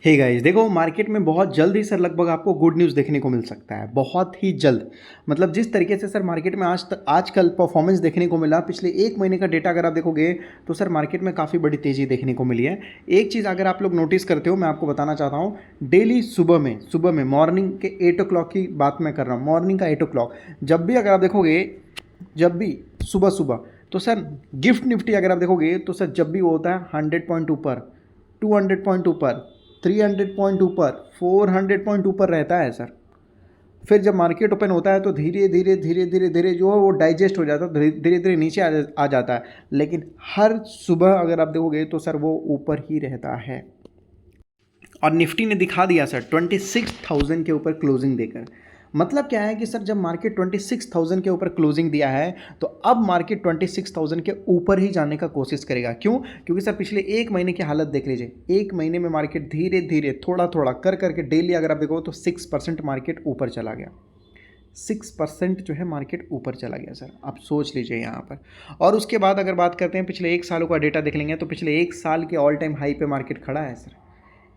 Hey guys, देखो market में बहुत जल्द ही सर लगभग आपको गुड न्यूज़ देखने को मिल सकता है, बहुत ही जल्द। मतलब जिस तरीके से सर मार्केट में आजकल परफॉर्मेंस देखने को मिला, पिछले 1 महीने का डेटा अगर आप देखोगे तो सर मार्केट में काफ़ी बड़ी तेज़ी देखने को मिली है। एक चीज़ अगर आप लोग नोटिस करते हो, मैं आपको बताना चाहता हूँ, डेली सुबह में मॉर्निंग के 8 ओ क्लॉक की बात मैं कर रहा हूँ, मॉर्निंग का 8 ओ क्लॉक, जब भी अगर आप देखोगे, जब भी सुबह-सुबह, तो सर गिफ्ट निफ्टी अगर आप देखोगे तो सर जब भी वो होता है 100 पॉइंट ऊपर, 200 पॉइंट ऊपर, 300 पॉइंट ऊपर, 400 पॉइंट ऊपर रहता है सर। फिर जब मार्केट ओपन होता है तो धीरे धीरे धीरे धीरे धीरे जो है वो डाइजेस्ट हो जाता है, धीरे धीरे नीचे आ जाता है। लेकिन हर सुबह अगर आप देखोगे तो सर वो ऊपर ही रहता है। और निफ्टी ने दिखा दिया सर 26,000 के ऊपर क्लोजिंग देकर। मतलब क्या है कि सर जब मार्केट 26,000 के ऊपर क्लोजिंग दिया है तो अब मार्केट 26,000 के ऊपर ही जाने का कोशिश करेगा। क्यों? क्योंकि सर पिछले 1 महीने की हालत देख लीजिए। 1 महीने में मार्केट धीरे धीरे थोड़ा थोड़ा कर करके डेली अगर आप देखो तो 6% मार्केट ऊपर चला गया। 6% जो है मार्केट ऊपर चला गया सर, आप सोच लीजिए यहाँ पर। और उसके बाद अगर बात करते हैं पिछले 1 सालों का डेटा देख लेंगे तो पिछले 1 साल के ऑल टाइम हाई पे मार्केट खड़ा है सर।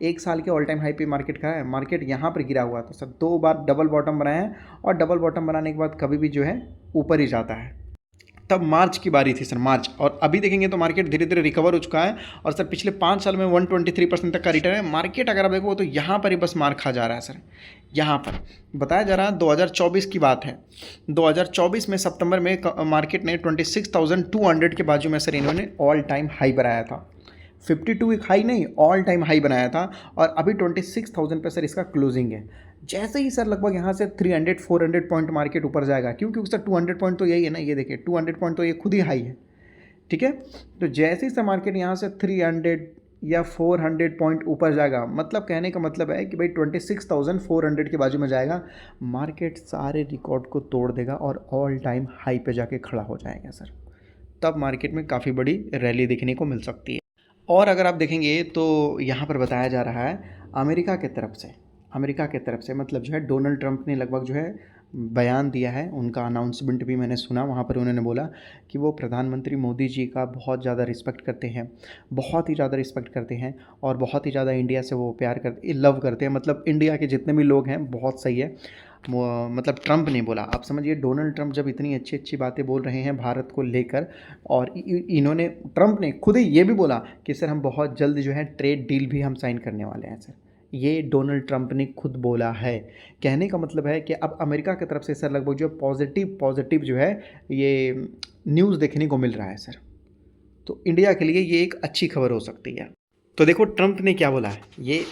1 साल के ऑल टाइम हाई पे मार्केट खड़ा है। मार्केट यहाँ पर गिरा हुआ था सर, 2 बार डबल बॉटम बनाया है और डबल बॉटम बनाने के बाद कभी भी जो है ऊपर ही जाता है। तब मार्च की बारी थी सर, मार्च, और अभी देखेंगे तो मार्केट धीरे धीरे रिकवर हो चुका है। और सर पिछले 5 साल में 123% तक का रिटर्न है। मार्केट अगर आप देखो तो यहाँ पर ही बस मार खा जा रहा है सर। यहाँ पर बताया जा रहा है 2024 की बात है। 2024 में सितंबर में मार्केट ने 26,200 के बाजू में सर इन्होंने ऑल टाइम हाई बनाया था। 52 वीक हाई नहीं, ऑल टाइम हाई बनाया था। और अभी 26,000 पे सर इसका क्लोजिंग है। जैसे ही सर लगभग यहाँ से 300-400 पॉइंट मार्केट ऊपर जाएगा, क्यों? क्योंकि सर 200 पॉइंट तो यही है ना, ये देखिए 200 पॉइंट तो ये खुद ही हाई है। ठीक है, तो जैसे ही सर मार्केट यहाँ से 300 या 400 पॉइंट ऊपर जाएगा, मतलब कहने का मतलब है कि भाई 26,400 के बाजू में जाएगा, मार्केट सारे रिकॉर्ड को तोड़ देगा और ऑल टाइम हाई पे जाके खड़ा हो जाएगा सर। तब मार्केट में काफ़ी बड़ी रैली देखने को मिल सकती है। और अगर आप देखेंगे तो यहाँ पर बताया जा रहा है अमेरिका की तरफ से, मतलब जो है डोनाल्ड ट्रंप ने लगभग जो है बयान दिया है। उनका अनाउंसमेंट भी मैंने सुना, वहाँ पर उन्होंने बोला कि वो प्रधानमंत्री मोदी जी का बहुत ज़्यादा रिस्पेक्ट करते हैं, बहुत ही ज़्यादा रिस्पेक्ट करते हैं और बहुत ही ज़्यादा इंडिया से वो प्यार करते, लव करते हैं। मतलब इंडिया के जितने भी लोग हैं बहुत सही है। मतलब ट्रंप ने बोला, आप समझिए डोनाल्ड ट्रंप जब इतनी अच्छी अच्छी बातें बोल रहे हैं भारत को लेकर, और इन्होंने, ट्रंप ने खुद ही ये भी बोला कि सर हम बहुत जल्द जो है ट्रेड डील भी हम साइन करने वाले हैं सर। ये डोनाल्ड ट्रंप ने खुद बोला है। कहने का मतलब है कि अब अमेरिका की तरफ से सर लगभग जो पॉजिटिव जो है ये न्यूज़ देखने को मिल रहा है सर। तो इंडिया के लिए ये एक अच्छी खबर हो सकती है। तो देखो ट्रंप ने क्या बोला है, ये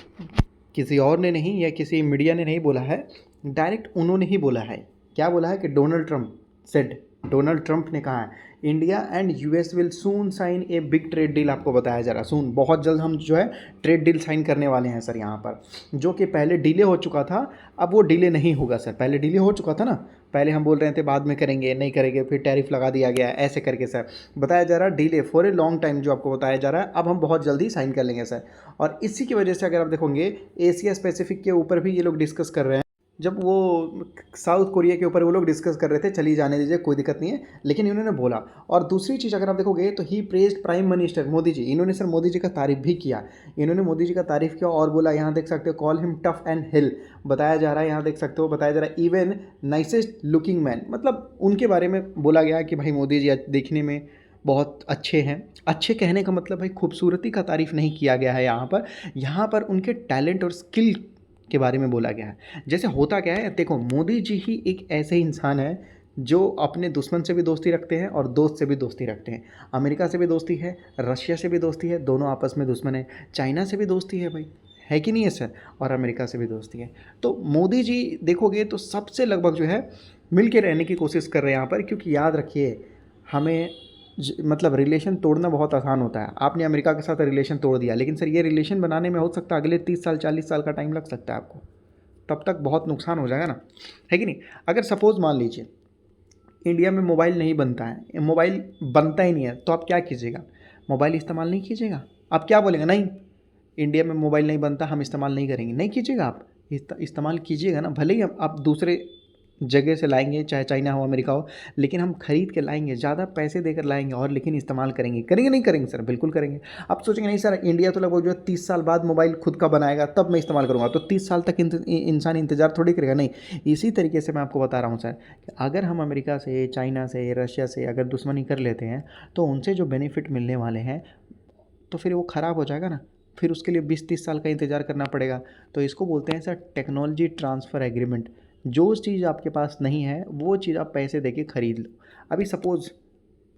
किसी और ने नहीं या किसी मीडिया ने नहीं बोला है, डायरेक्ट उन्होंने ही बोला है। क्या बोला है कि Donald Trump said, Donald Trump ने कहा है India and US will soon sign a big trade deal. आपको बताया जा रहा है सून, बहुत जल्द हम जो है ट्रेड डील साइन करने वाले हैं सर यहाँ पर। जो कि पहले डिले हो चुका था, अब वो डिले नहीं होगा सर। पहले डिले हो चुका था ना, पहले हम बोल रहे थे बाद में करेंगे, नहीं करेंगे, फिर टैरिफ लगा दिया गया, ऐसे करके सर बताया जा रहा है delay for a long time जो आपको बताया जा रहा है, अब हम बहुत जल्दी साइन कर लेंगे सर। और इसी की वजह से अगर आप देखोगे एशिया पैसिफिक के ऊपर भी ये लोग डिस्कस कर रहे हैं। जब वो साउथ कोरिया के ऊपर वो लोग डिस्कस कर रहे थे, चलिए जाने दीजिए, कोई दिक्कत नहीं है, लेकिन इन्होंने बोला। और दूसरी चीज़ अगर आप देखोगे तो ही praised prime minister Modi ji, इन्होंने सर मोदी जी का तारीफ भी किया। इन्होंने मोदी जी का तारीफ किया और बोला, यहाँ देख सकते हो, कॉल हिम टफ एंड हिल, बताया जा रहा है, यहाँ देख सकते हो, बताया जा रहा है इवन नाइसेस्ट लुकिंग मैन। मतलब उनके बारे में बोला गया कि भाई मोदी जी देखने में बहुत अच्छे हैं। अच्छे कहने का मतलब भाई खूबसूरती का तारीफ़ नहीं किया गया है यहाँ पर उनके टैलेंट और स्किल के बारे में बोला गया है। जैसे होता क्या है, देखो मोदी जी ही एक ऐसे इंसान है जो अपने दुश्मन से भी दोस्ती रखते हैं और दोस्त से भी दोस्ती रखते हैं। अमेरिका से भी दोस्ती है, रशिया से भी दोस्ती है, दोनों आपस में दुश्मन है। चाइना से भी दोस्ती है भाई, है कि नहीं है सर? और अमेरिका से भी दोस्ती है। तो मोदी जी देखोगे तो सबसे लगभग जो है मिल के रहने की कोशिश कर रहे हैं यहाँ पर, क्योंकि याद रखिए हमें मतलब रिलेशन तोड़ना बहुत आसान होता है। आपने अमेरिका के साथ रिलेशन तोड़ दिया, लेकिन सर ये रिलेशन बनाने में हो सकता है अगले 30 साल 40 साल का टाइम लग सकता है आपको, तब तक बहुत नुकसान हो जाएगा ना, है कि नहीं? अगर सपोज़ मान लीजिए इंडिया में मोबाइल नहीं बनता है, मोबाइल बनता ही नहीं है, तो आप क्या कीजिएगा? मोबाइल इस्तेमाल नहीं कीजिएगा? आप क्या बोलेंगे? नहीं, इंडिया में मोबाइल नहीं बनता, हम इस्तेमाल नहीं करेंगे। नहीं कीजिएगा, आप इस्तेमाल कीजिएगा ना, भले ही आप दूसरे जगह से लाएंगे, चाहे चाइना हो अमेरिका हो, लेकिन हम खरीद के लाएंगे, ज़्यादा पैसे देकर लाएंगे और लेकिन इस्तेमाल करेंगे। करेंगे नहीं करेंगे सर? बिल्कुल करेंगे। आप सोचेंगे नहीं सर इंडिया तो लगभग जो है 30 साल बाद मोबाइल खुद का बनाएगा तब मैं इस्तेमाल करूँगा, तो 30 साल तक इंसान इंतजार थोड़ी करेगा। नहीं, इसी तरीके से मैं आपको बता रहा हूँ सर कि अगर हम अमेरिका से, चाइना से, रशिया से अगर दुश्मनी कर लेते हैं तो उनसे जो बेनिफिट मिलने वाले हैं तो फिर वो ख़राब हो जाएगा ना, फिर उसके लिए 20-30 साल का इंतज़ार करना पड़ेगा। तो इसको बोलते हैं सर टेक्नोलॉजी ट्रांसफ़र एग्रीमेंट। जो चीज़ आपके पास नहीं है वो चीज़ आप पैसे देके ख़रीद लो। अभी सपोज़,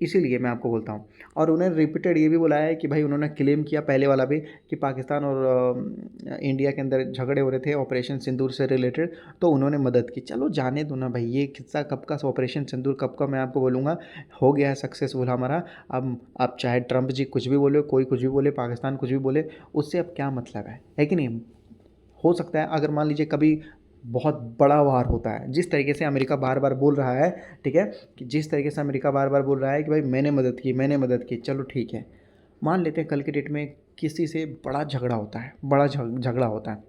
इसीलिए मैं आपको बोलता हूँ। और उन्होंने रिपीटेड ये भी बोला है कि भाई उन्होंने क्लेम किया पहले वाला भी कि पाकिस्तान और इंडिया के अंदर झगड़े हो रहे थे ऑपरेशन सिंदूर से रिलेटेड, तो उन्होंने मदद की। चलो जाने दो ना भाई, ये किस्सा कब का, ऑपरेशन सिंदूर कब का, मैं आपको बोलूँगा हो गया है सक्सेसफुल हमारा। अब चाहे ट्रंप जी कुछ भी बोले, कोई कुछ भी बोले, पाकिस्तान कुछ भी बोले, उससे अब क्या मतलब है कि नहीं? हो सकता है अगर मान लीजिए कभी बहुत बड़ा वार होता है, जिस तरीके से अमेरिका बार बार बोल रहा है, ठीक है, कि जिस तरीके से अमेरिका बार बार बोल रहा है कि भाई मैंने मदद की, मैंने मदद की, चलो ठीक है, मान लेते हैं कल के डेट में किसी से बड़ा झगड़ा होता है, बड़ा झगड़ा होता है,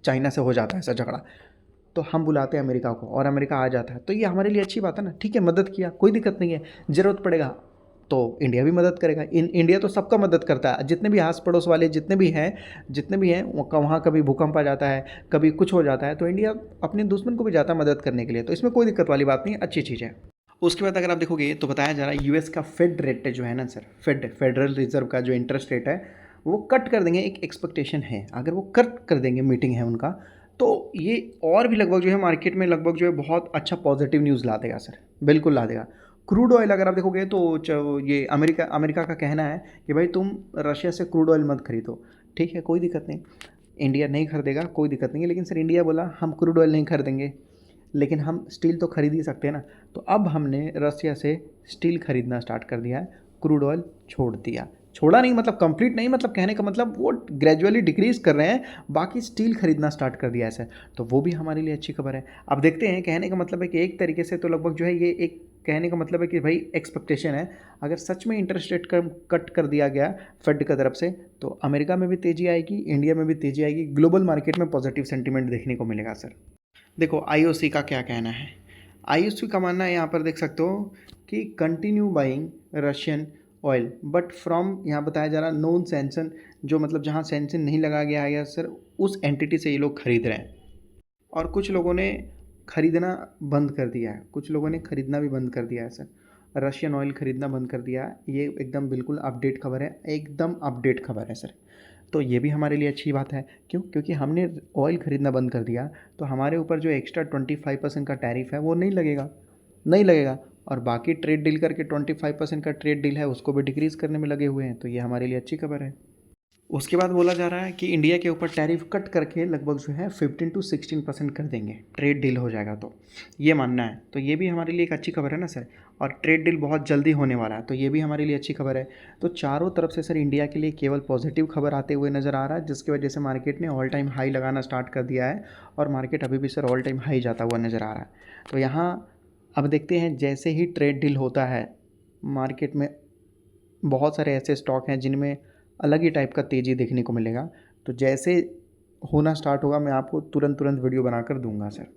चाइना से हो जाता है ऐसा झगड़ा, तो हम बुलाते हैं अमेरिका को और अमेरिका आ जाता है, तो ये हमारे लिए अच्छी बात है ना। ठीक है, मदद किया, कोई दिक्कत नहीं है। ज़रूरत पड़ेगा तो इंडिया भी मदद करेगा। इंडिया तो सबका मदद करता है, जितने भी आस पड़ोस वाले जितने भी हैं वहाँ कभी भूकंप आ जाता है, कभी कुछ हो जाता है, तो इंडिया अपने दुश्मन को भी जाता है मदद करने के लिए, तो इसमें कोई दिक्कत वाली बात नहीं है, अच्छी चीज़ है। उसके बाद अगर आप देखोगे तो बताया जा रहा है यूएस का फेड रेट जो है ना सर, फेडरल रिजर्व का जो इंटरेस्ट रेट है वो कट कर देंगे, एक एक्सपेक्टेशन है, अगर वो कट कर देंगे, मीटिंग है उनका, तो ये और भी लगभग जो है मार्केट में लगभग जो है बहुत अच्छा पॉजिटिव न्यूज़ ला देगा सर, बिल्कुल ला देगा। क्रूड ऑयल अगर आप देखोगे तो ये अमेरिका अमेरिका का कहना है कि भाई तुम रशिया से क्रूड ऑयल मत खरीदो। ठीक है, कोई दिक्कत नहीं, इंडिया नहीं खरीदेगा, कोई दिक्कत नहीं है, लेकिन सर इंडिया बोला हम क्रूड ऑयल नहीं खरीदेंगे, लेकिन हम स्टील तो खरीद ही सकते हैं ना। तो अब हमने रसिया से स्टील खरीदना स्टार्ट कर दिया है, क्रूड ऑयल छोड़ दिया। छोड़ा नहीं मतलब कंप्लीट नहीं, मतलब कहने का मतलब वो ग्रेजुअली डिक्रीज़ कर रहे हैं, बाकी स्टील खरीदना स्टार्ट कर दिया है सर, तो वो भी हमारे लिए अच्छी खबर है। अब देखते हैं, कहने का मतलब है कि एक तरीके से तो लगभग जो है ये एक कहने का मतलब है कि भाई एक्सपेक्टेशन है, अगर सच में इंटरेस्ट रेट कट कर दिया गया फेड की तरफ से तो अमेरिका में भी तेज़ी आएगी, इंडिया में भी तेज़ी आएगी, ग्लोबल मार्केट में पॉजिटिव सेंटीमेंट देखने को मिलेगा सर। देखो आईओसी का क्या कहना है, आईओसी का मानना है यहाँ पर देख सकते हो कि continue buying Russian oil but from, यहाँ बताया जा रहा है नॉन सैंक्शन, जो मतलब जहाँ सैंक्शन नहीं लगाया गया है या सर उस एंटिटी से ये लोग खरीद रहे हैं। और कुछ लोगों ने खरीदना बंद कर दिया है, कुछ लोगों ने खरीदना भी बंद कर दिया है सर, रशियन ऑयल खरीदना बंद कर दिया है। ये एकदम बिल्कुल अपडेट खबर है, एकदम अपडेट खबर है सर। तो ये भी हमारे लिए अच्छी बात है, क्यों? क्योंकि हमने ऑयल ख़रीदना बंद कर दिया तो हमारे ऊपर जो एक्स्ट्रा 25% का टैरिफ है वो नहीं लगेगा, नहीं लगेगा। और बाकी ट्रेड डील करके 25% का ट्रेड डील है उसको भी डिक्रीज़ करने में लगे हुए हैं, तो ये हमारे लिए अच्छी खबर है। उसके बाद बोला जा रहा है कि इंडिया के ऊपर टैरिफ कट करके लगभग जो है 15 to 16% कर देंगे, ट्रेड डील हो जाएगा, तो ये मानना है, तो ये भी हमारे लिए एक अच्छी खबर है ना सर। और ट्रेड डील बहुत जल्दी होने वाला है, तो ये भी हमारे लिए अच्छी खबर है। तो चारों तरफ से सर इंडिया के लिए केवल पॉजिटिव खबर आते हुए नज़र आ रहा है, जिसकी वजह से मार्केट ने ऑल टाइम हाई लगाना स्टार्ट कर दिया है और मार्केट अभी भी सर ऑल टाइम हाई जाता हुआ नज़र आ रहा है। तो यहाँ अब देखते हैं, जैसे ही ट्रेड डील होता है मार्केट में बहुत सारे ऐसे स्टॉक हैं जिनमें अलग ही टाइप का तेज़ी देखने को मिलेगा, तो जैसे होना स्टार्ट होगा मैं आपको तुरंत तुरंत वीडियो बनाकर दूंगा सर।